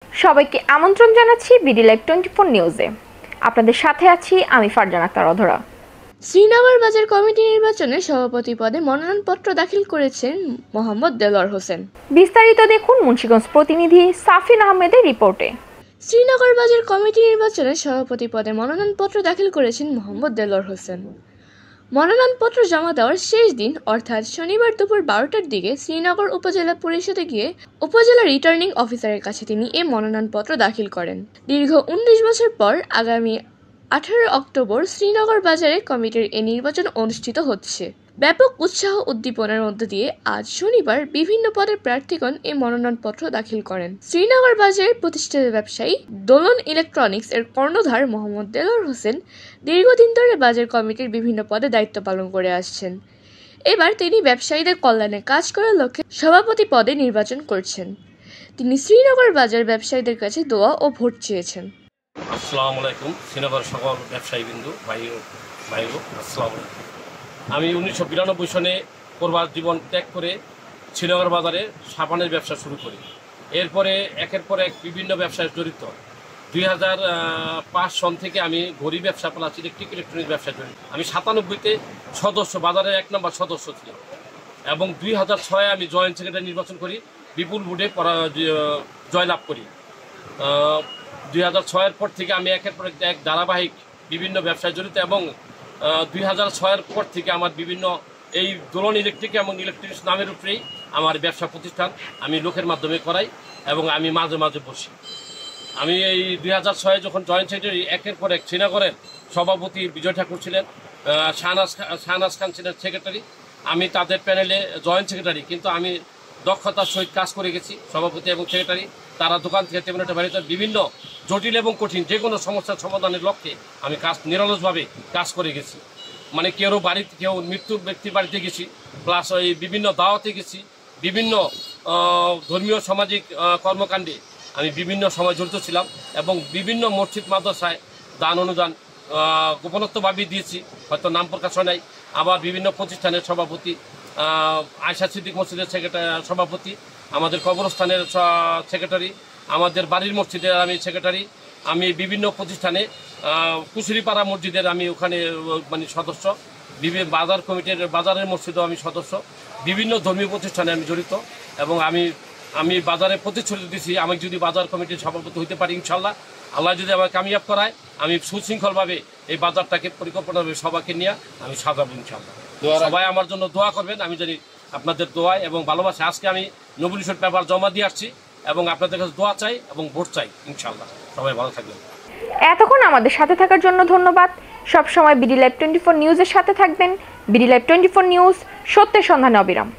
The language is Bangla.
সবাইকে আমন্ত্রণ জানাচ্ছি বিডি লাইভ 24 নিউজে। আপনাদের সাথে আছি আমি ফারজানা আক্তার অধরা। শ্রীনগর বাজার কমিটি নির্বাচনে সভাপতি পদে মনোনয়নপত্র দাখিল করেছেন মোহাম্মদ দেলোয়ার হোসেন। বিস্তারিত দেখুন মুন্সিগঞ্জ প্রতিনিধি সাফিন আহমেদের রিপোর্টে। শ্রীনগর বাজার কমিটি নির্বাচনে সভাপতি পদে মনোনয়নপত্র দাখিল করেছেন মোহাম্মদ দেলোয়ার হোসেন। মনোনয়নপত্র জমা দেওয়ার শেষ দিন অর্থাৎ শনিবার দুপুর 12টার দিকে শ্রীনগর উপজেলা পরিষদে গিয়ে উপজেলা রিটার্নিং অফিসারের কাছে তিনি এই মনোনয়নপত্র দাখিল করেন। দীর্ঘ 19 বছর পর আগামী 18 অক্টোবর শ্রীনগর বাজারে কমিটির এই নির্বাচন অনুষ্ঠিত হচ্ছে। ব্যাপক উৎসাহ উদ্দীপনার মধ্য দিয়ে আজ শনিবার বিভিন্ন পদের প্রার্থীগণ এই মনোনয়নপত্র দাখিল করেন। শ্রীনগর বাজারের প্রতিষ্ঠিত ব্যবসায়ী দোলন ইলেকট্রনিক্স এর কর্ণধার মোহাম্মদ দেলোয়ার হোসেন দীর্ঘদিন ধরে বাজার কমিটির বিভিন্ন পদে দায়িত্ব পালন করে আসছেন। এবার তিনি ব্যবসায়ীদের কল্যাণে কাজ করার লক্ষ্যে সভাপতি পদে নির্বাচন করছেন। তিনি শ্রীনগর বাজার ব্যবসায়ীদের কাছে দোয়া ও ভোট চেয়েছেন। আসসালামু আলাইকুম। শ্রীনগর সকল ব্যবসায়ীবৃন্দু ভাই আসসালামু আলাইকুম। আমি 1992 সনে প্রবাস জীবন ত্যাগ করে শ্রীনগর বাজারে সাবানের ব্যবসা শুরু করি। এরপরে একের পর এক বিভিন্ন ব্যবসায় জড়িত। 2005 সন থেকে আমি ঘড়ি ব্যবসা প্লাস ইলেকট্রনিক্স ব্যবসায় জড়িত। আমি 97তে সদস্য, বাজারের 1 নম্বর সদস্য ছিলাম এবং 2006 আমি জয়েন্ট সেক্রেটারি নির্বাচন করি, বিপুল ভোটে জয়লাভ করি। 2006-এর পর থেকে আমি একের পর এক ধারাবাহিক বিভিন্ন ব্যবসায় জড়িত এবং 2006-এর পর থেকে আমার বিভিন্ন এই দোলন ইলেকট্রিক এবং ইলেকট্রিক্স নামের উপরেই আমার ব্যবসা প্রতিষ্ঠান আমি লোকের মাধ্যমে করাই এবং আমি মাঝে মাঝে বসি। আমি এই 2006-এ যখন জয়েন্ট সেক্রেটারি একের পর এক শ্রীনগরের সভাপতি বিজয় ঠাকুর ছিলেন, শাহনাজ খান ছিলেন সেক্রেটারি, আমি তাদের প্যানেলে জয়েন্ট সেক্রেটারি, কিন্তু আমি দক্ষতার সহিত কাজ করে গেছি। সভাপতি এবং সেক্রেটারি তারা দোকান থেকে তেমন একটা বাড়িতে বিভিন্ন জটিল এবং কঠিন যে কোনো সমস্যার সমাধানের লক্ষ্যে আমি কাজ নিরলসভাবে কাজ করে গেছি। মানে কেউ মৃত্যুর ব্যক্তির বাড়িতে গেছি, প্লাস ওই বিভিন্ন দাওয়াতে গেছি, বিভিন্ন ধর্মীয় সামাজিক কর্মকাণ্ডে আমি বিভিন্ন সময় জড়িত ছিলাম এবং বিভিন্ন মসজিদ মাদ্রাসায় দান অনুদান গোপনত্বভাবে দিয়েছি, হয়তো নাম প্রকাশ হয় নাই। আবার বিভিন্ন প্রতিষ্ঠানের সভাপতি, আয়শা সিদ্দিক মসজিদের সভাপতি, আমাদের কবরস্থানের সেক্রেটারি, আমাদের বাড়ির মসজিদের আমি সেক্রেটারি, আমি বিভিন্ন প্রতিষ্ঠানে কুশুরিপাড়া মসজিদের আমি ওখানে মানে সদস্য, বাজার কমিটির বাজারের মসজিদও আমি সদস্য, বিভিন্ন ধর্মীয় প্রতিষ্ঠানে আমি জড়িত এবং আমি বাজারে প্রতিশ্রুতি দিচ্ছি আমি যদি বাজার কমিটির সভাপতি হইতে পারি ইনশাল্লাহ, আল্লাহ যদি আমাকে কামিয়াব করায়, আমি সুশৃঙ্খলভাবে এই বাজারটাকে পরিকল্পনাভাবে সবাইকে নিয়ে আমি সাজাবো ইনশাল্লাহ। সবাই আমার জন্য দোয়া করবেন, আমি জানি আপনাদের দোয়ায় এবং ভালোবাসা। আজকে আমি নবুলিশন পেপার জমা দিয়ে আসছি এবং আপনাদের কাছে দোয়া চাই এবং ভোট চাই ইনশাল্লাহ। সবাই ভালো থাকবেন। এতক্ষণ আমাদের সাথে থাকার জন্য ধন্যবাদ। সব সময় বিডি লাইভ 24 নিউজের সাথে থাকবেন। বিডি লাইভ 24 নিউজ, সত্যের সন্ধানে অবিরাম।